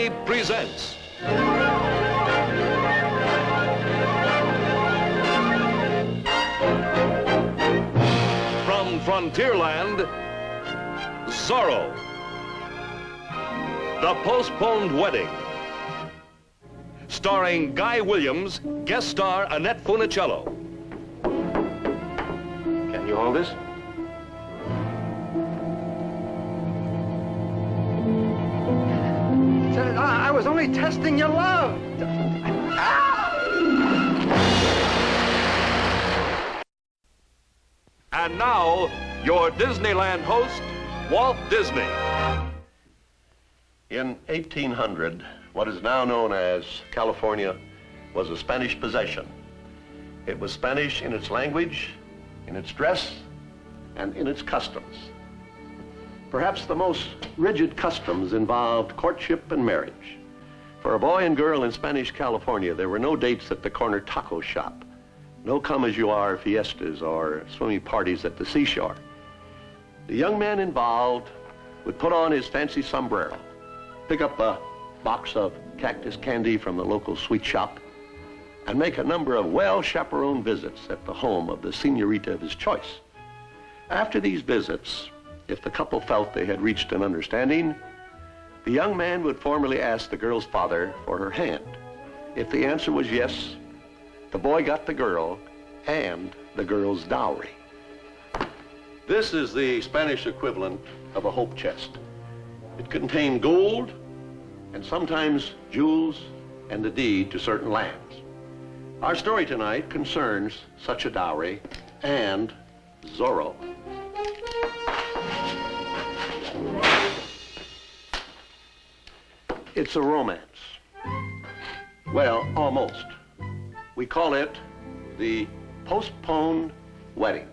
Disney presents from Frontierland, Zorro, The Postponed Wedding, starring Guy Williams, guest star Annette Funicello. Can you hold this? I was only testing your love. And now, your Disneyland host, Walt Disney. In 1800, what is now known as California was a Spanish possession. It was Spanish in its language, in its dress, and in its customs. Perhaps the most rigid customs involved courtship and marriage. For a boy and girl in Spanish California, there were no dates at the corner taco shop, no come-as-you-are fiestas or swimming parties at the seashore. The young man involved would put on his fancy sombrero, pick up a box of cactus candy from the local sweet shop, and make a number of well-chaperoned visits at the home of the senorita of his choice. After these visits, if the couple felt they had reached an understanding, the young man would formally ask the girl's father for her hand. If the answer was yes, the boy got the girl and the girl's dowry. This is the Spanish equivalent of a hope chest. It contained gold and sometimes jewels and the deed to certain lands. Our story tonight concerns such a dowry and Zorro. It's a romance. Well, almost. We call it the Postponed Wedding.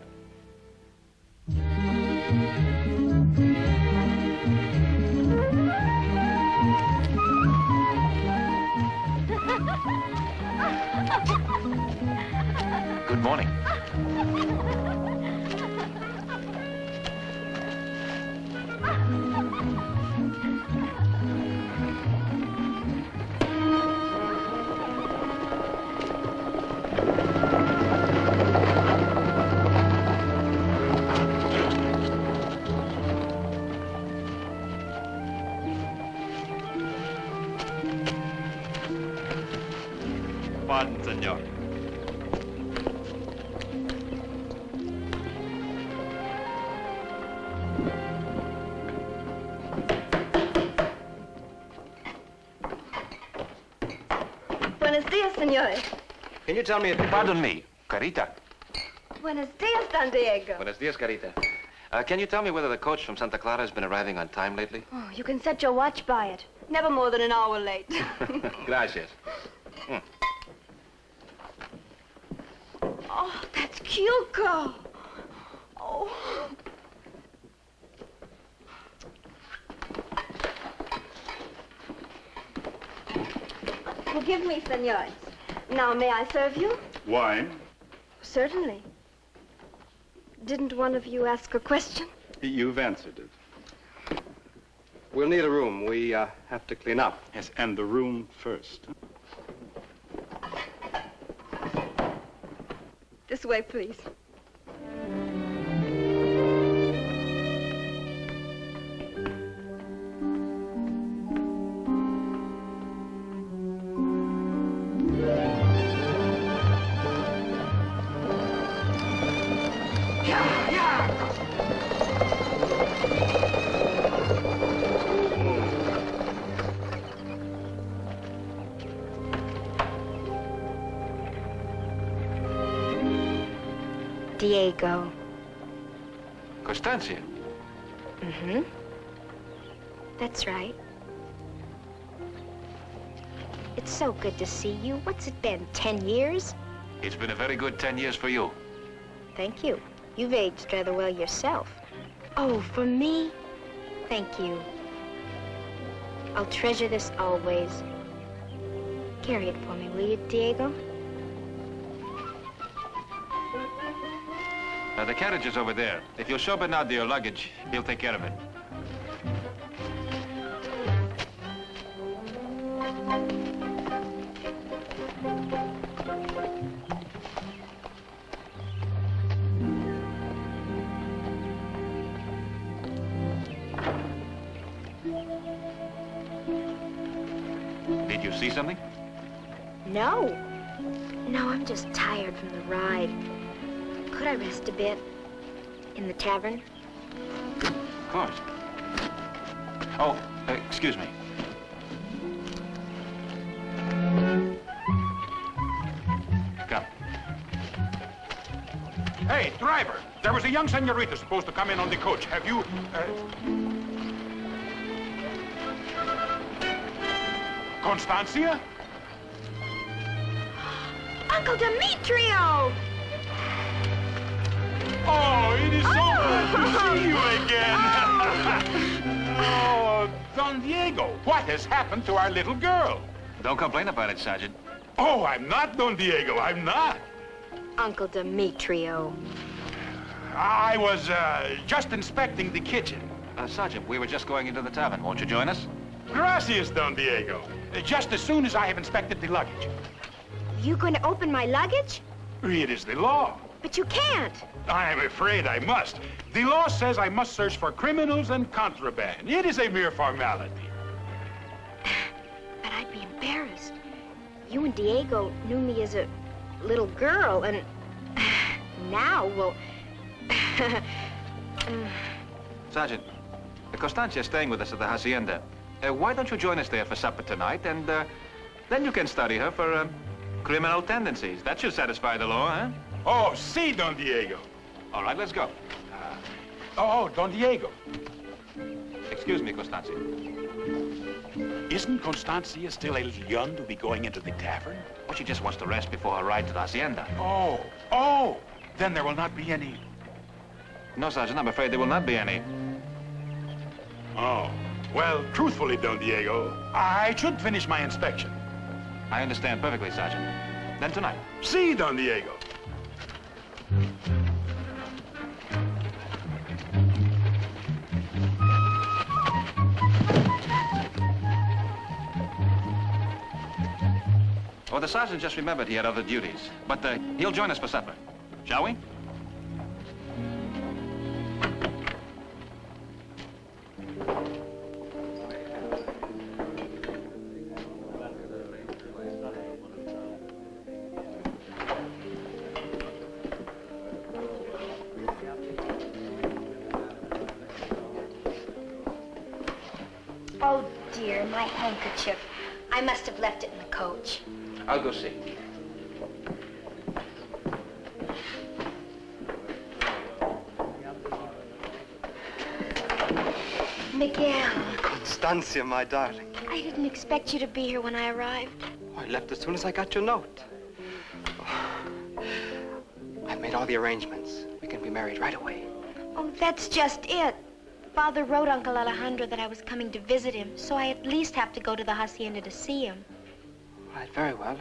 Good morning. Pardon, senor. Buenos dias, señores. Can you tell me, pardon me, Carita. Buenos dias, Don Diego. Buenos dias, Carita. Can you tell me whether the coach from Santa Clara has been arriving on time lately? Oh, you can set your watch by it. Never more than an hour late. Gracias. Oh, that's cute, girl. Oh. Forgive me, senores. Now, may I serve you? Wine? Certainly. Didn't one of you ask a question? You've answered it. We'll need a room. We have to clean up. Yes, and the room first. This way, please. Diego. Constancia. Mm-hmm. That's right. It's so good to see you. What's it been, 10 years? It's been a very good 10 years for you. Thank you. You've aged rather well yourself. Oh, for me? Thank you. I'll treasure this always. Carry it for me, will you, Diego? The carriage is over there. If you'll show Bernardo your luggage, he'll take care of it. Did you see something? No. No, I'm just tired from the ride. Could I rest a bit? In the tavern? Of course. Oh, excuse me. Come. Hey, driver, there was a young senorita supposed to come in on the coach. Have you, Constancia? Uncle Demetrio! Oh, it is so good to see you again. Oh, Don Diego, what has happened to our little girl? Don't complain about it, Sergeant. Oh, I'm not Don Diego, I'm not. Uncle Demetrio. I was, just inspecting the kitchen. Sergeant, we were just going into the tavern. Won't you join us? Gracias, Don Diego. Just as soon as I have inspected the luggage. You going to open my luggage? It is the law. But you can't. I'm afraid I must. The law says I must search for criminals and contraband. It is a mere formality. But I'd be embarrassed. You and Diego knew me as a little girl, and now, well... Sergeant, Constancia is staying with us at the hacienda. Why don't you join us there for supper tonight, and then you can study her for criminal tendencies. That should satisfy the law, huh? Oh, si, Don Diego. All right, let's go. Don Diego. Excuse me, Constancia. Isn't Constancia still a little young to be going into the tavern? Well, she just wants to rest before her ride to the hacienda. Oh, then there will not be any... No, Sergeant, I'm afraid there will not be any. Oh, well, truthfully, Don Diego, I should finish my inspection. I understand perfectly, Sergeant. Then tonight. Si, Don Diego. Oh, the sergeant just remembered he had other duties. But he'll join us for supper. Shall we? Oh, dear, my handkerchief. I must have left it in the coach. I'll go see. Miguel, Constancia, my darling. I didn't expect you to be here when I arrived. I left as soon as I got your note. I've made all the arrangements. We can be married right away. Oh, that's just it. Father wrote Uncle Alejandro that I was coming to visit him, so I at least have to go to the hacienda to see him. All right, very well.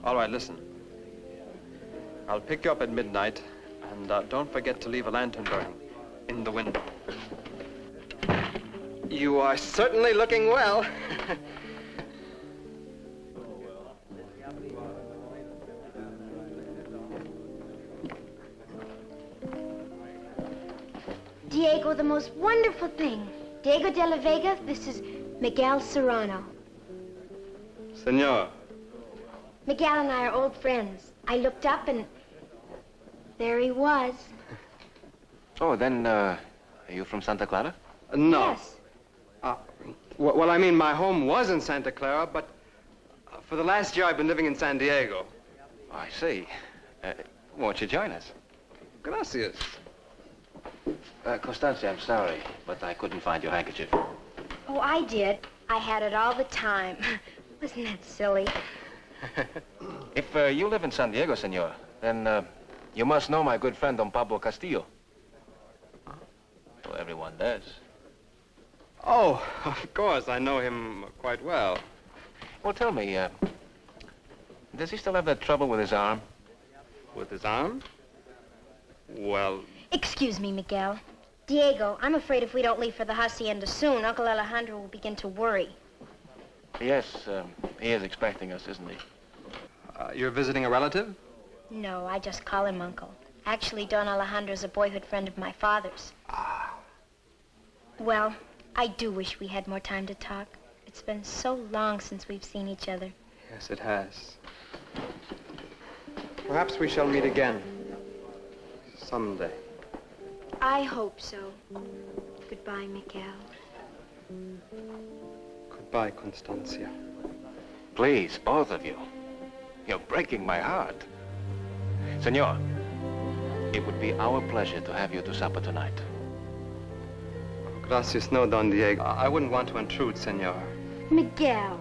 All right, listen. I'll pick you up at midnight, and don't forget to leave a lantern burning in the window. You are certainly looking well. Diego, the most wonderful thing. Diego de la Vega, this is Miguel Serrano. Senor. Miguel and I are old friends. I looked up and there he was. Oh, then, are you from Santa Clara? No. Yes. Well, I mean, my home was in Santa Clara, but for the last year I've been living in San Diego. Oh, I see. Won't you join us? Gracias. Constancia, I'm sorry, but I couldn't find your handkerchief. Oh, I did. I had it all the time. Wasn't that silly? If you live in San Diego, senor, then you must know my good friend Don Pablo Castillo. Well, everyone does. Oh, of course, I know him quite well. Well, tell me, does he still have that trouble with his arm? With his arm? Well... Excuse me, Miguel. Diego, I'm afraid if we don't leave for the hacienda soon, Uncle Alejandro will begin to worry. Yes, he is expecting us, isn't he? You're visiting a relative? No, I just call him Uncle. Actually, Don Alejandro's a boyhood friend of my father's. Ah. Well, I do wish we had more time to talk. It's been so long since we've seen each other. Yes, it has. Perhaps we shall meet again. Someday. I hope so. Goodbye, Miguel. Goodbye, Constancia. Please, both of you. You're breaking my heart. Senor, it would be our pleasure to have you to supper tonight. Gracias, no, Don Diego. I wouldn't want to intrude, senor. Miguel.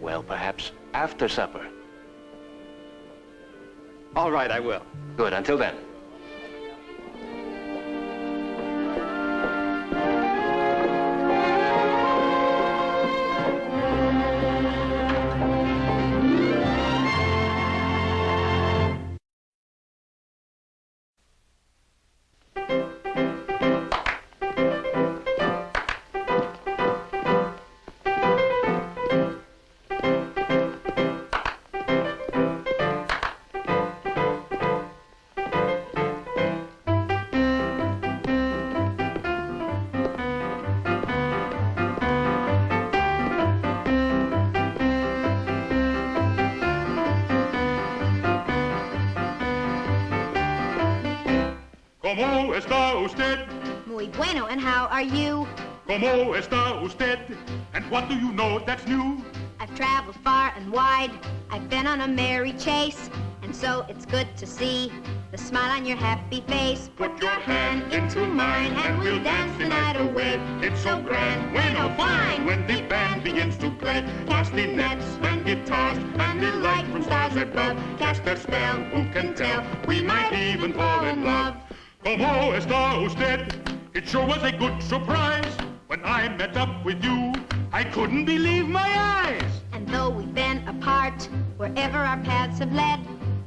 Well, perhaps after supper. All right, I will. Good, until then. ¿Cómo está usted? Muy bueno, and how are you? ¿Cómo está usted? And what do you know that's new? I've traveled far and wide. I've been on a merry chase. And so it's good to see the smile on your happy face. Put your hand into mine and we'll dance the night away. It's so grand, bueno, fine, when the band begins to play. Castanets and guitars and the light from stars above cast their spell, who can tell? We might even fall in love. ¿Cómo está usted? It sure was a good surprise. When I met up with you, I couldn't believe my eyes. And though we've been apart, wherever our paths have led,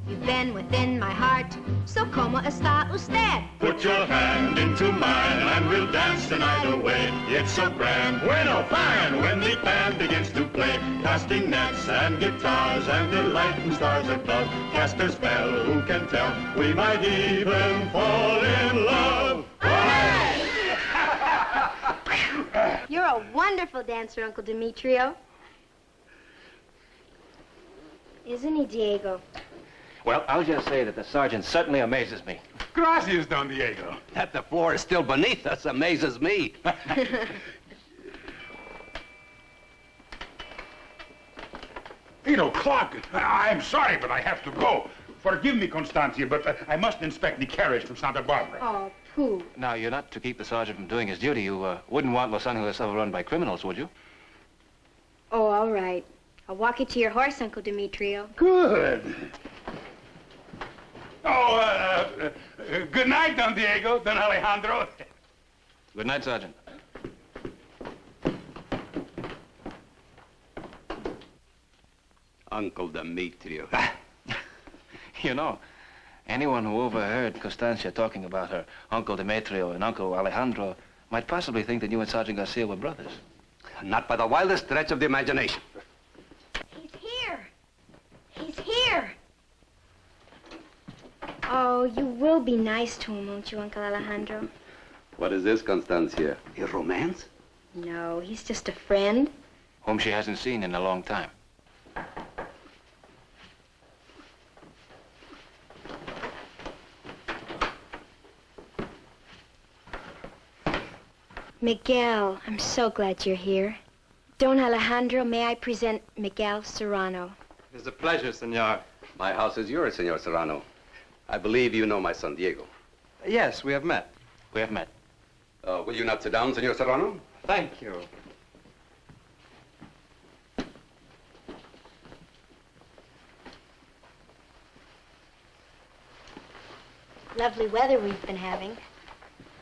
you've been within my heart. So como está usted? Put your hand into mine and we'll dance the night away. It's so grand, bueno, fine, when the band begins to play. Castanets and guitars and the light from stars above cast their spell, who can tell? We might even fall in love. You're a wonderful dancer, Uncle Demetrio. Isn't he, Diego? Well, I'll just say that the sergeant certainly amazes me. Gracias, Don Diego. That the floor is still beneath us amazes me. 8 o'clock. I'm sorry, but I have to go. Forgive me, Constancia, but I must inspect the carriage from Santa Barbara. Oh, pooh. Now, you're not to keep the sergeant from doing his duty. You wouldn't want Los Angeles overrun by criminals, would you? Oh, all right. I'll walk you to your horse, Uncle Demetrio. Good. Oh, good night, Don Diego, Don Alejandro. Good night, Sergeant. Uncle Demetrio. You know, anyone who overheard Constancia talking about her Uncle Demetrio and Uncle Alejandro might possibly think that you and Sergeant Garcia were brothers. Not by the wildest stretch of the imagination. He's here. He's here. Oh, you will be nice to him, won't you, Uncle Alejandro? What is this, Constancia? A romance? No, he's just a friend. Whom she hasn't seen in a long time. Miguel, I'm so glad you're here. Don Alejandro, may I present Miguel Serrano? It is a pleasure, senor. My house is yours, Senor Serrano. I believe you know my son, Diego. Yes, we have met. We have met. Will you not sit down, Senor Serrano? Thank you. Lovely weather we've been having.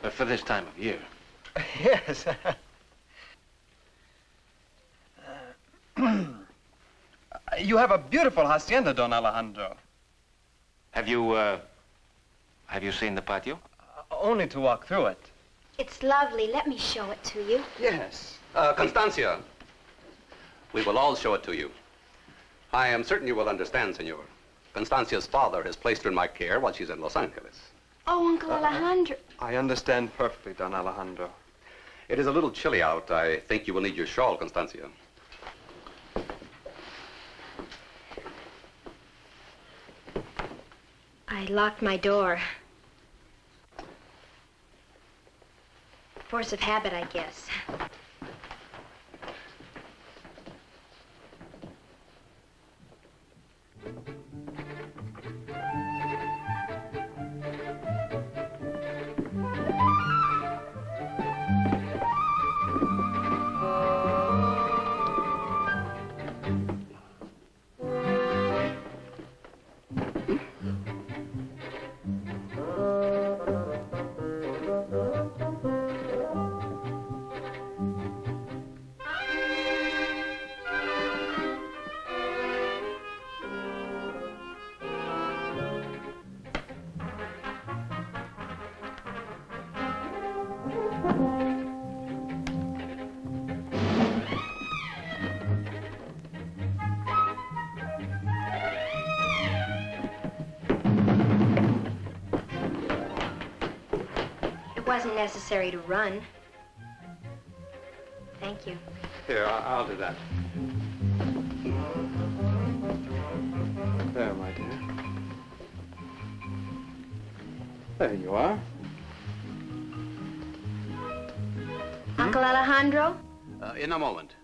But for this time of year. Yes. You have a beautiful hacienda, Don Alejandro. Have you seen the patio? Only to walk through it. It's lovely. Let me show it to you. Yes. Constancia, We will all show it to you. I am certain you will understand, senor. Constancia's father has placed her in my care while she's in Los Angeles. Oh, Uncle Alejandro. I understand perfectly, Don Alejandro. It is a little chilly out. I think you will need your shawl, Constancia. I locked my door. Force of habit, I guess. It wasn't necessary to run. Thank you. Here, I'll do that. There, my dear. There you are. Uncle Alejandro? In a moment.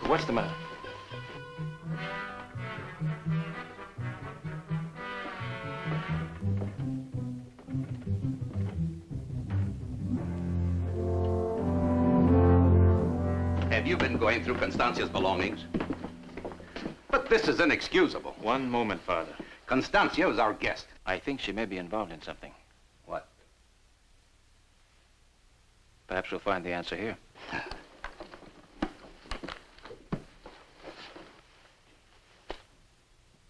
What's the matter? Have you been going through Constancia's belongings? But this is inexcusable. One moment, Father. Constancia is our guest. I think she may be involved in something. What? Perhaps we'll find the answer here.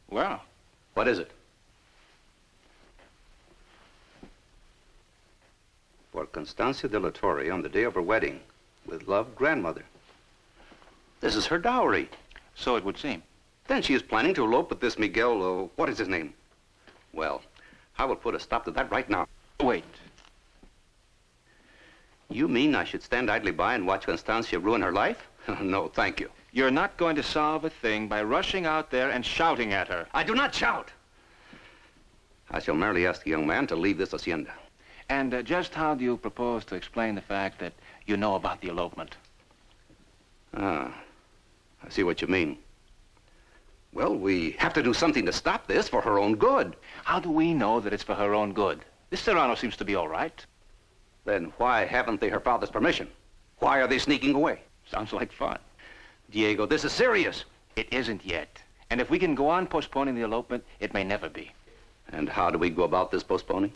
Well, What is it? For Constancia de la Torre on the day of her wedding, with love, grandmother. This is her dowry. so it would seem. Then she is planning to elope with this Miguel, what is his name? Well, I will put a stop to that right now. Wait. You mean I should stand idly by and watch Constancia ruin her life? No, thank you. You're not going to solve a thing by rushing out there and shouting at her. I do not shout. I shall merely ask the young man to leave this hacienda. And just how do you propose to explain the fact that you know about the elopement? Ah, I see what you mean. Well, we have to do something to stop this for her own good. How do we know that it's for her own good? This Serrano seems to be all right. Then why haven't they her father's permission? Why are they sneaking away? Sounds like fun. Diego, this is serious. It isn't yet. And if we can go on postponing the elopement, it may never be. And how do we go about this postponing?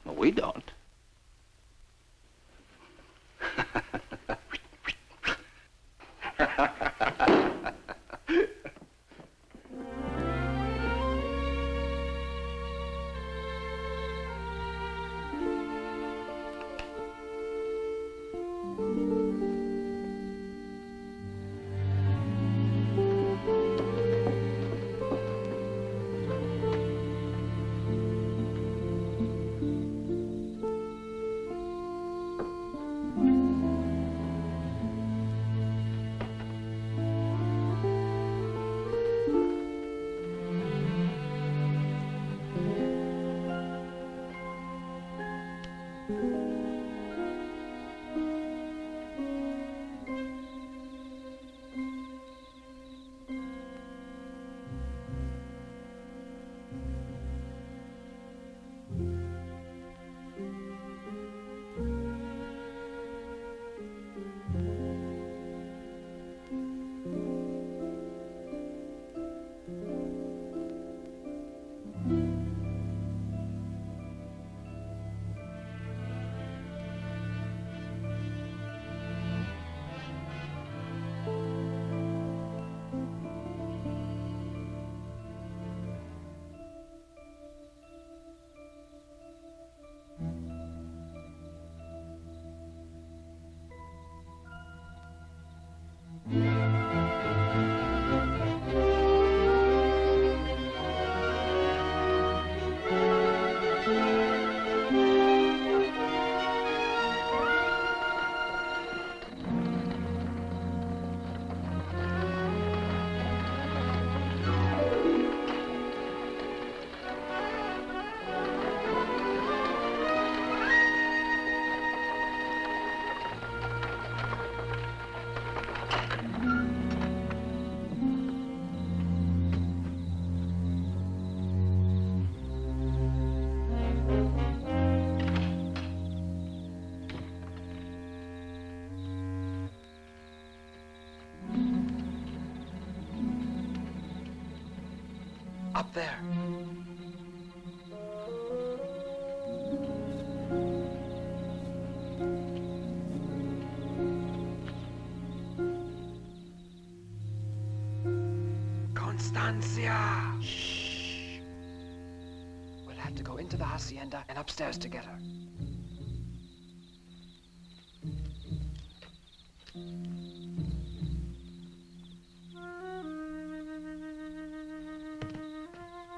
Well, we don't. Up there. Constancia! Shh. We'll have to go into the hacienda and upstairs together.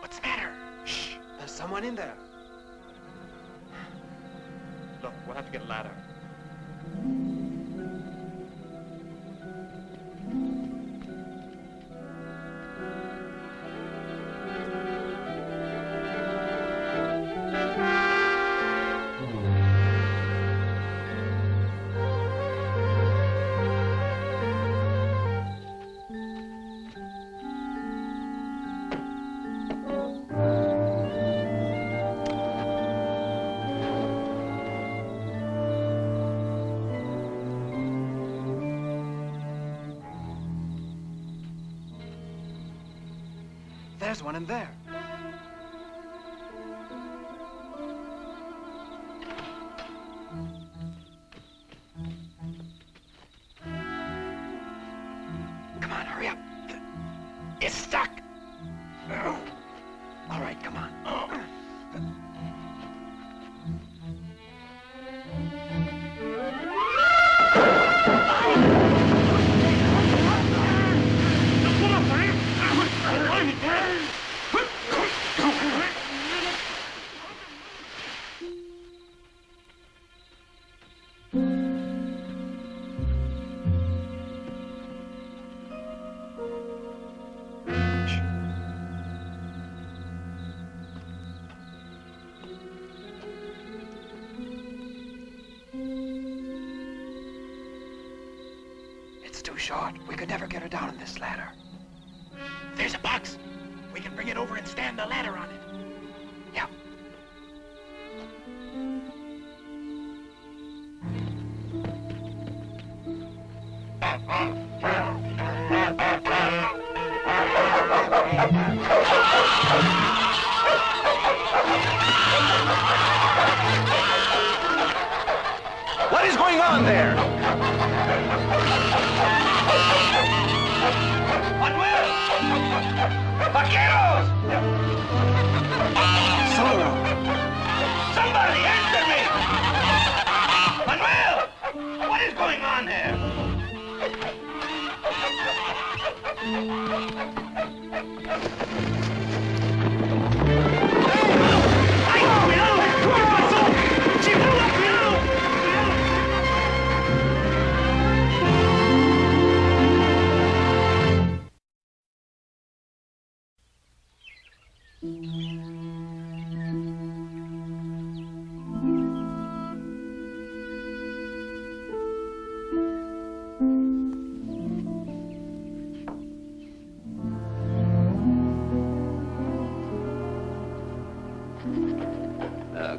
What's the matter? Shh. There's someone in there. Look, we'll have to get a ladder. There's one in there. Come on, hurry up. It's stuck. All right, come on. Too short. We could never get her down on this ladder. There's a box. We can bring it over and stand the ladder on it. Yeah. What is going on there? Manuel! Vaqueros! Zorro! Somebody answer me! Manuel! What is going on here? ¡Ay, cuidado! ¿Qué pasó? ¡Chihuahua, cuidado!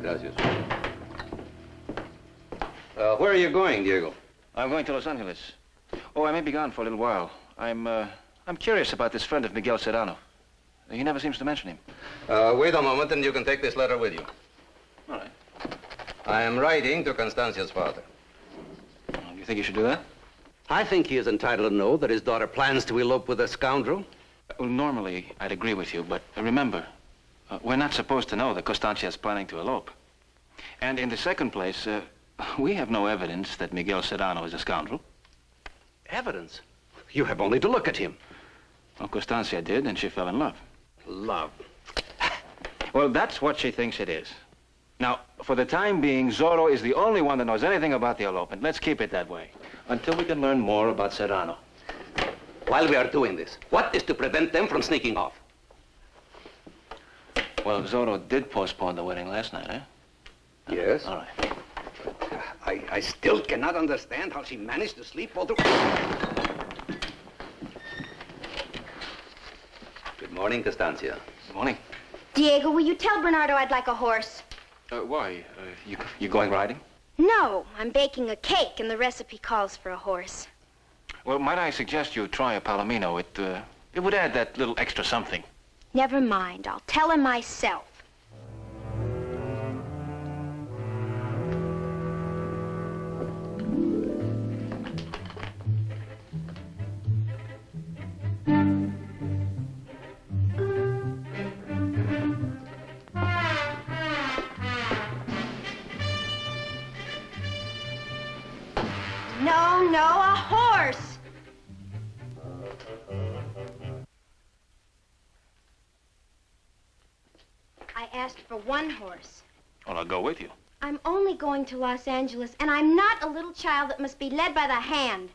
Gracias. Where are you going, Diego? I'm going to Los Angeles. Oh, I may be gone for a little while. I'm curious about this friend of Miguel Serrano. He never seems to mention him. Wait a moment and you can take this letter with you. All right. I am writing to Constancia's father. You think you should do that? I think he is entitled to know that his daughter plans to elope with a scoundrel. Well, normally, I'd agree with you, but remember, we're not supposed to know that Constancia is planning to elope. And in the second place, we have no evidence that Miguel Serrano is a scoundrel. Evidence? You have only to look at him. Well, Constancia did, and she fell in love. Love? Well, that's what she thinks it is. Now, for the time being, Zorro is the only one that knows anything about the elopement. Let's keep it that way, until we can learn more about Serrano. While we are doing this, what is to prevent them from sneaking off? Well, Zorro did postpone the wedding last night, eh? Yes. All right. I still cannot understand how she managed to sleep all through... Good morning, Constancia. Good morning. Diego, will you tell Bernardo I'd like a horse? Why? You going riding? No, I'm baking a cake, and the recipe calls for a horse. Well, might I suggest you try a palomino? It would add that little extra something. Never mind. I'll tell him myself. No, a horse. I asked for one horse. Well, I'll go with you. I'm only going to Los Angeles, and I'm not a little child that must be led by the hand.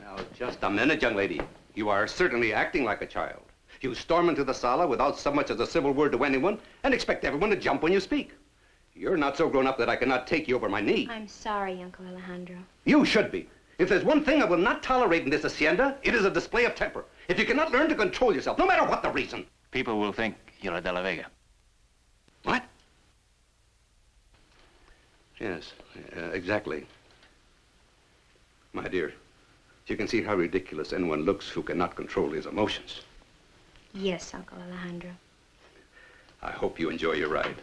Now, just a minute, young lady. You are certainly acting like a child. You storm into the sala without so much as a civil word to anyone and expect everyone to jump when you speak. You're not so grown up that I cannot take you over my knee. I'm sorry, Uncle Alejandro. You should be. If there's one thing I will not tolerate in this hacienda, it is a display of temper. If you cannot learn to control yourself, no matter what the reason. People will think you're a De La Vega. What? Yes, exactly. My dear, you can see how ridiculous anyone looks who cannot control his emotions. Yes, Uncle Alejandro. I hope you enjoy your ride.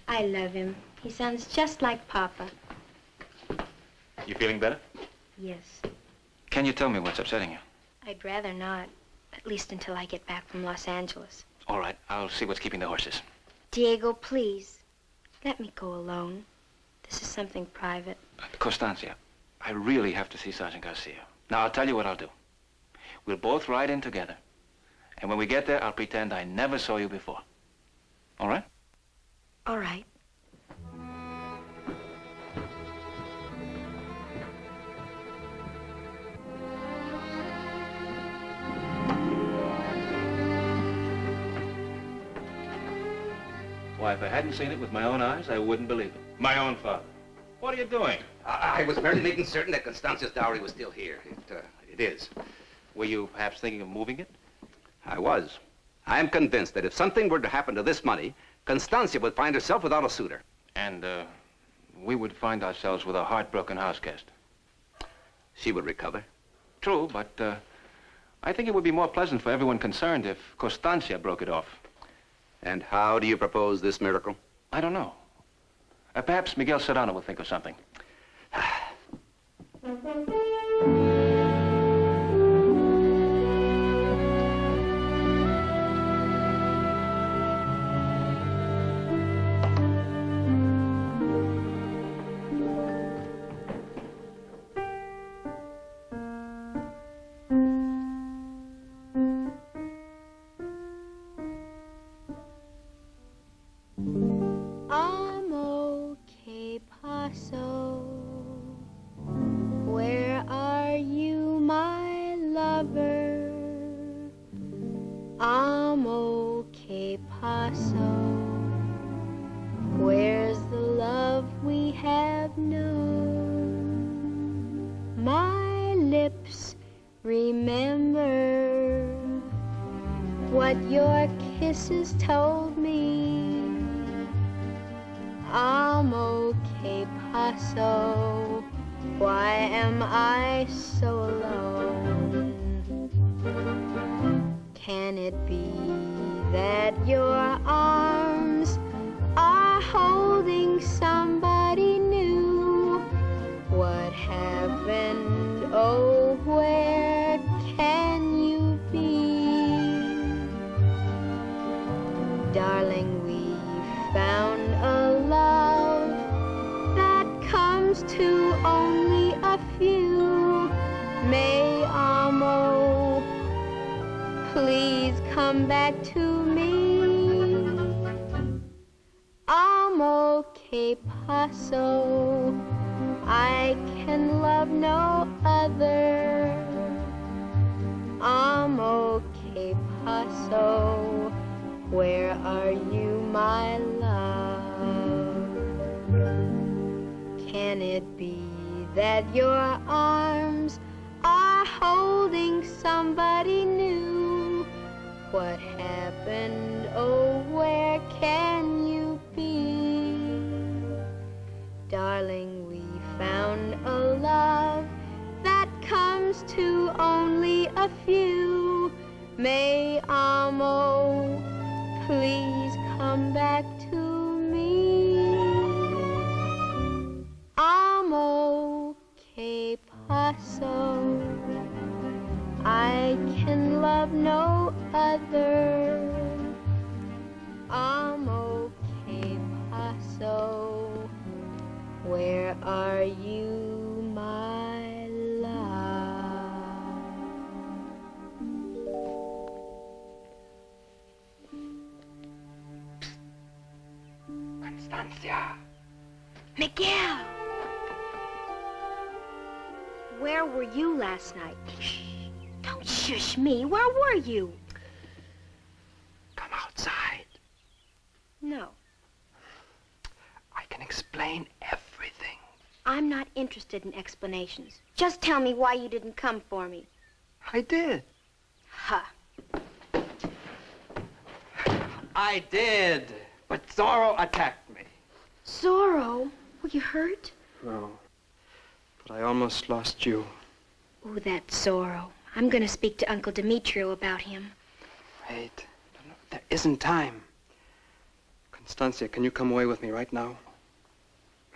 I love him. He sounds just like Papa. You feeling better? Yes. Can you tell me what's upsetting you? I'd rather not, at least until I get back from Los Angeles. All right, I'll see what's keeping the horses. Diego, please, let me go alone. This is something private. Constancia, I really have to see Sergeant Garcia. Now, I'll tell you what I'll do. We'll both ride in together. And when we get there, I'll pretend I never saw you before. All right? All right. Why, if I hadn't seen it with my own eyes, I wouldn't believe it. My own father. What are you doing? I was merely making certain that Constancia's dowry was still here. It is. Were you perhaps thinking of moving it? I was. I am convinced that if something were to happen to this money, Constancia would find herself without a suitor. And, we would find ourselves with a heartbroken house guest. She would recover. True, but, I think it would be more pleasant for everyone concerned if Constancia broke it off. And how do you propose this miracle? I don't know. Perhaps Miguel Serrano will think of something. Told me I'm okay, Paso. Why am I so alone? Can it be that your arms are holding somebody new? What happened? Oh, where can you be? Darling, we found a love that comes to only a few. May amo, please come back to me. I'm okay, Paso. I can love no other. I'm okay, Paso. Where are you, my love? Can it be that your arms are holding somebody new? What happened? Oh, where can you be? Darling, we found a love that comes promise to only a few. May amo, please come back to me. Amo, que paso? I can love no other. Amo, que paso? Where are you, my love? Constancia. Miguel! Where were you last night? Shh. Don't shush me. Where were you? Come outside. No. I can explain everything. I'm not interested in explanations. Just tell me why you didn't come for me. I did. Huh. I did. But Zorro attacked me. Zorro? Were you hurt? No. But I almost lost you. Oh, that Zorro. I'm going to speak to Uncle Demetrio about him. Wait. No, there isn't time. Constancia, can you come away with me right now?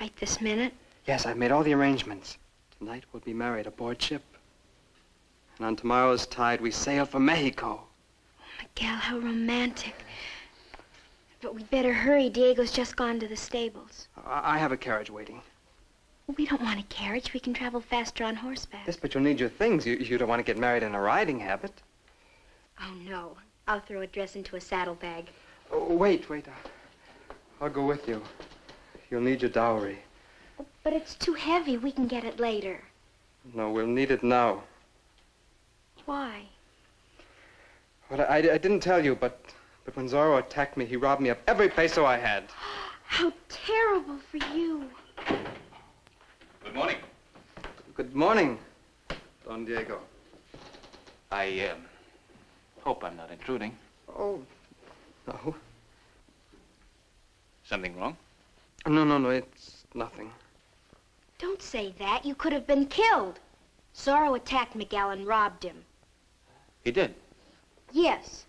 Right this minute? Yes, I've made all the arrangements. Tonight we'll be married aboard ship. And on tomorrow's tide, we sail for Mexico. Oh, Miguel, how romantic. But we'd better hurry. Diego's just gone to the stables. I have a carriage waiting. We don't want a carriage. We can travel faster on horseback. Yes, but you'll need your things. You don't want to get married in a riding habit. Oh, no. I'll throw a dress into a saddlebag. Oh, wait. I'll go with you. You'll need your dowry. Oh, but it's too heavy. We can get it later. No, we'll need it now. Why? Well, I didn't tell you, but when Zorro attacked me, he robbed me of every peso I had. How terrible for you. Good morning. Good morning, Don Diego. I hope I'm not intruding. Oh, no. Something wrong? No, it's nothing. Don't say that. You could have been killed. Zorro attacked Miguel and robbed him. He did? Yes.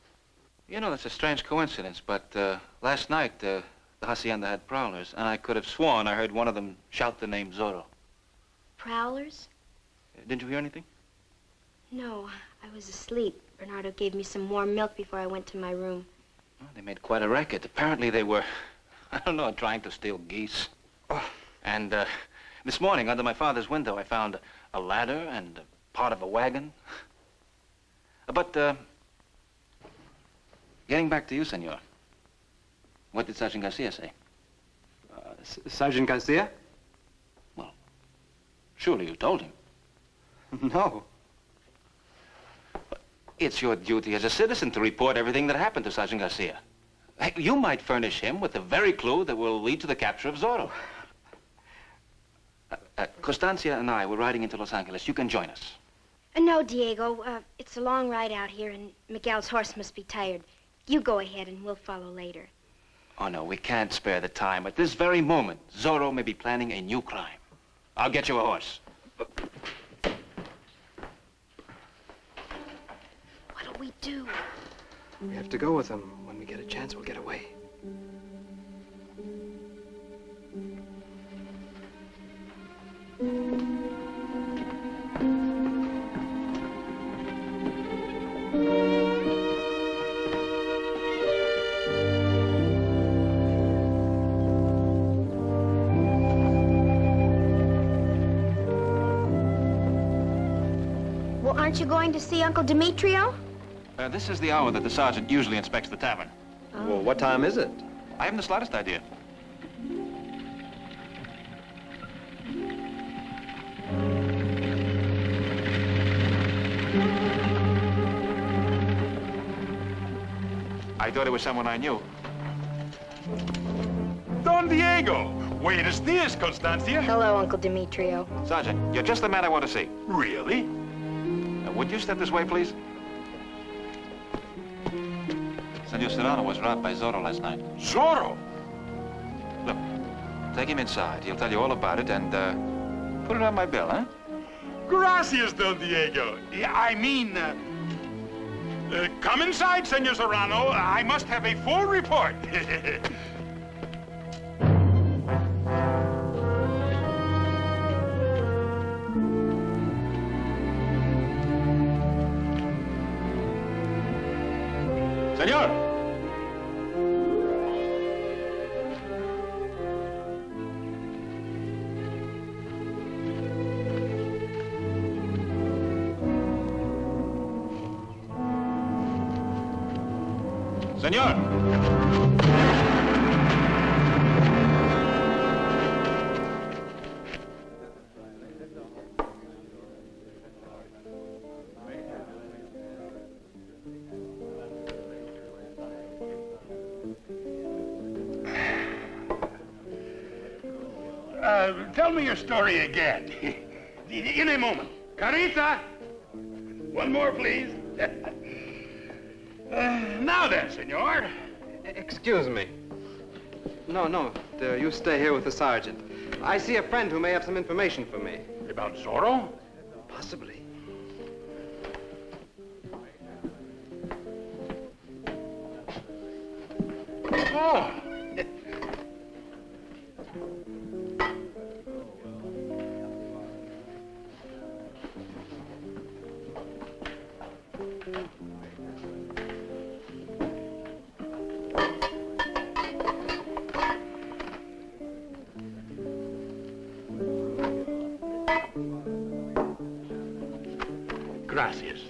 You know, that's a strange coincidence, but last night the hacienda had prowlers, and I could have sworn I heard one of them shout the name Zorro. Prowlers? Didn't you hear anything? No, I was asleep. Bernardo gave me some warm milk before I went to my room. Well, they made quite a racket. Apparently they were, I don't know, trying to steal geese. Oh. And this morning, under my father's window, I found a ladder and part of a wagon. But, getting back to you, senor. What did Sergeant Garcia say? Sergeant Garcia? Surely you told him. No. It's your duty as a citizen to report everything that happened to Sergeant Garcia. Hey, you might furnish him with the very clue that will lead to the capture of Zorro. Constancia and I were riding into Los Angeles. You can join us. No, Diego. It's a long ride out here, and Miguel's horse must be tired. You go ahead, and we'll follow later. Oh, no, we can't spare the time. At this very moment, Zorro may be planning a new crime. I'll get you a horse. What'll we do? We have to go with him. When we get a chance, we'll get away. Well, aren't you going to see Uncle Demetrio? This is the hour that the sergeant usually inspects the tavern. Oh. Well, what time is it? I haven't the slightest idea. I thought it was someone I knew. Don Diego! Buenos dias, Constancia. Hello, Uncle Demetrio. Sergeant, you're just the man I want to see. Really? Would you step this way, please? Senor Serrano was robbed by Zorro last night. Zorro? Look, take him inside. He'll tell you all about it and put it on my bill, huh? Gracias, Don Diego. I mean, come inside, Senor Serrano. I must have a full report. Senor! Senor! Tell me your story again. In a moment. Carita! One more, please. Now then, senor. Excuse me. No, you stay here with the sergeant. I see a friend who may have some information for me. About Zorro? Possibly. Oh. Gracias.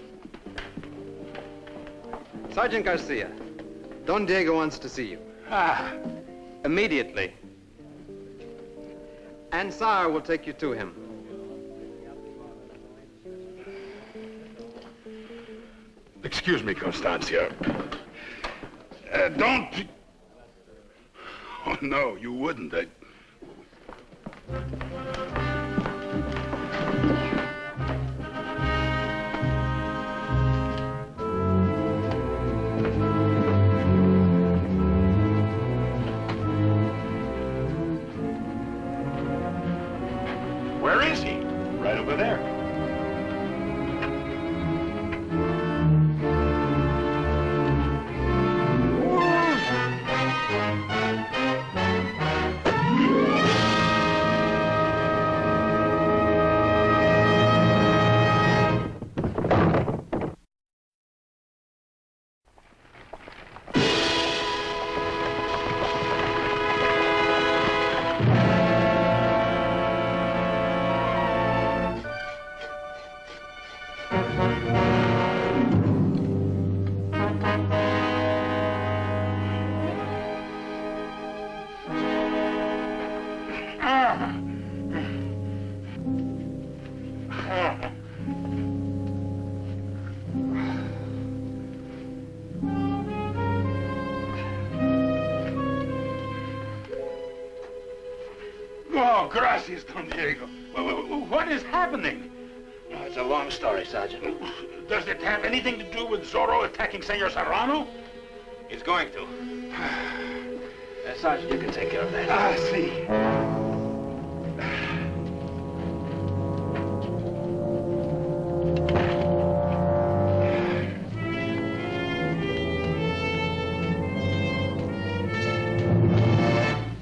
Sergeant Garcia, Don Diego wants to see you. Ah. Immediately. And Sire will take you to him. Excuse me, Constancia. Don't... Oh, no, you wouldn't. Where is he? Right over there. Oh, gracias, Don Diego. What is happening? Oh, it's a long story, Sergeant. Does it have anything to do with Zorro attacking Senor Serrano? He's going to. Sergeant, you can take care of that. I see.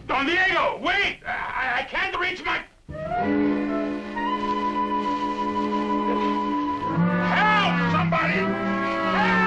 Don Diego, wait! I can't reach my... Help, somebody! Help!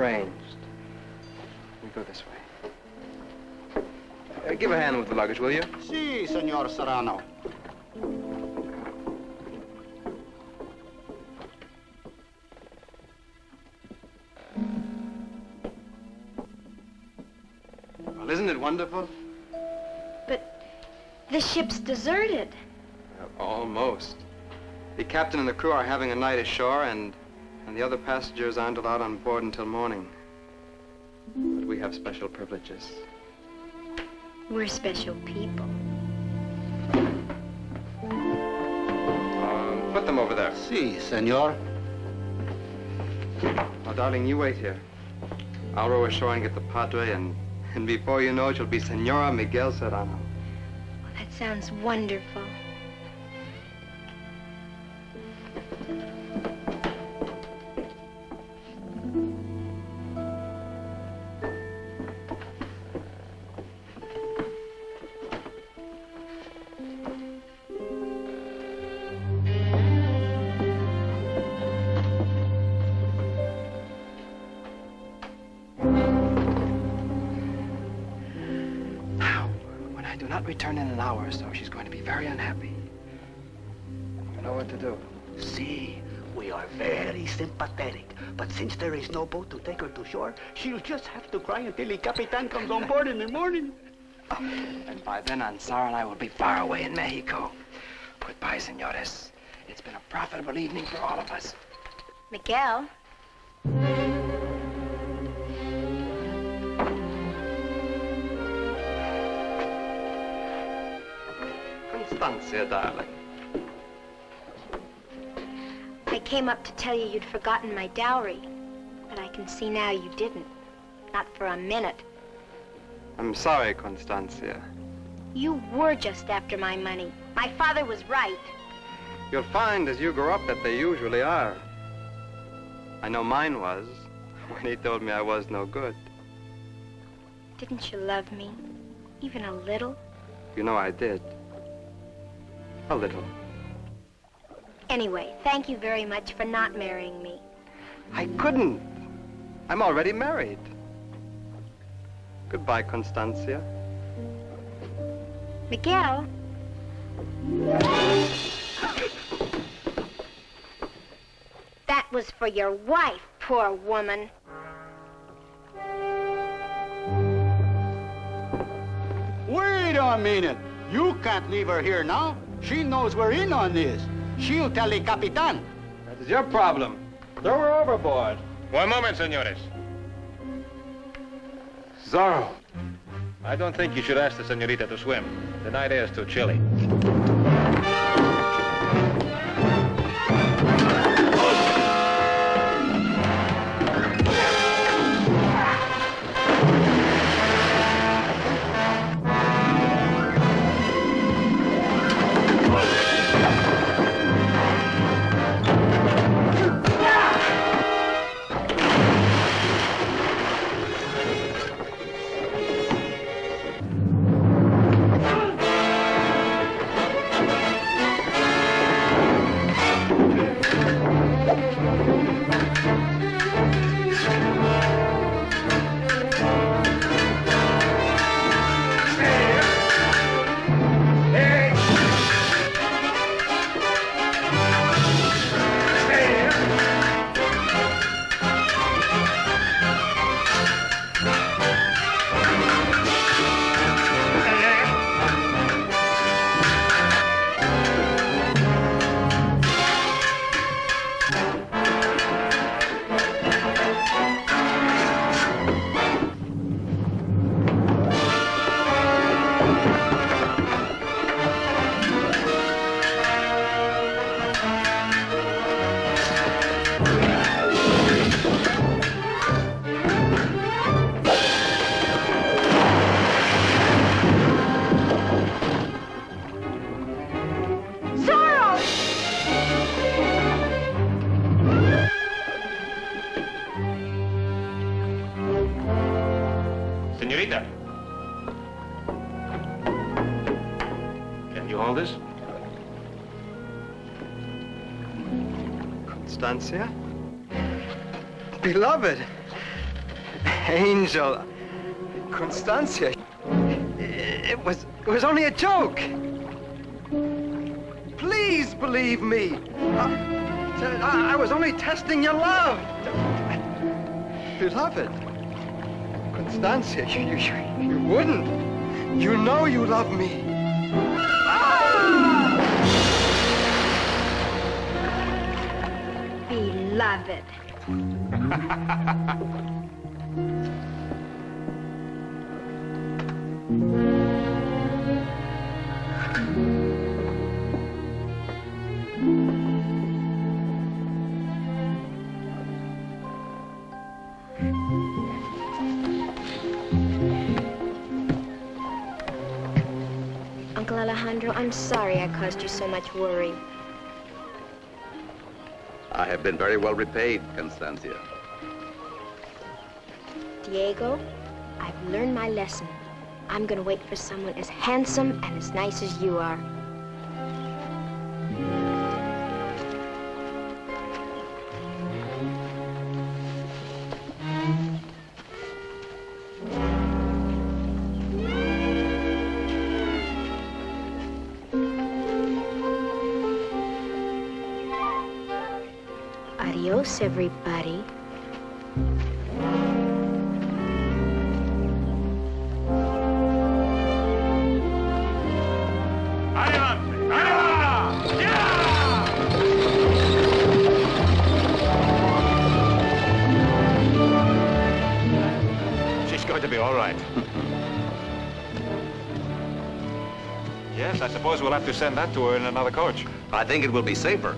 arranged. We go this way. Give a hand with the luggage, will you? Si, Senor Serrano. Well, isn't it wonderful? But the ship's deserted. Almost. The captain and the crew are having a night ashore, and the other passengers aren't allowed on board until morning. But we have special privileges. We're special people. Put them over there. Si, senor. Now, darling, you wait here. I'll row ashore and get the padre, and before you know it, you'll be Senora Miguel Serrano. Well, that sounds wonderful. Return in an hour or so. She's going to be very unhappy. You know what to do. Si, we are very sympathetic. But since there is no boat to take her to shore, she'll just have to cry until the Capitan comes on board in the morning. And by then, Ansar and I will be far away in Mexico. Goodbye, senores. It's been a profitable evening for all of us. Miguel? Constancia, darling. I came up to tell you you'd forgotten my dowry, but I can see now you didn't. Not for a minute. I'm sorry, Constancia. You were just after my money. My father was right. You'll find as you grow up that they usually are. I know mine was, when he told me I was no good. Didn't you love me? Even a little? You know I did. A little. Anyway, thank you very much for not marrying me. I couldn't. I'm already married. Goodbye, Constancia. Miguel? That was for your wife, poor woman. Wait a minute. You can't leave her here now. She knows we're in on this. She'll tell the Capitan. That is your problem. Throw her overboard. One moment, senores. Zorro. I don't think you should ask the senorita to swim. The night air is too chilly. Senorita. Can you hold this? Constancia? Beloved, Angel. Constancia. It was only a joke. Please believe me. I was only testing your love. Beloved. Constancia, you wouldn't. You know you love me. Beloved. Uncle Alejandro, I'm sorry I caused you so much worry. I have been very well repaid, Constancia. Diego, I've learned my lesson. I'm gonna wait for someone as handsome and as nice as you are. Adios, everybody. She's going to be all right. Yes, I suppose we'll have to send that to her in another coach. I think it will be safer.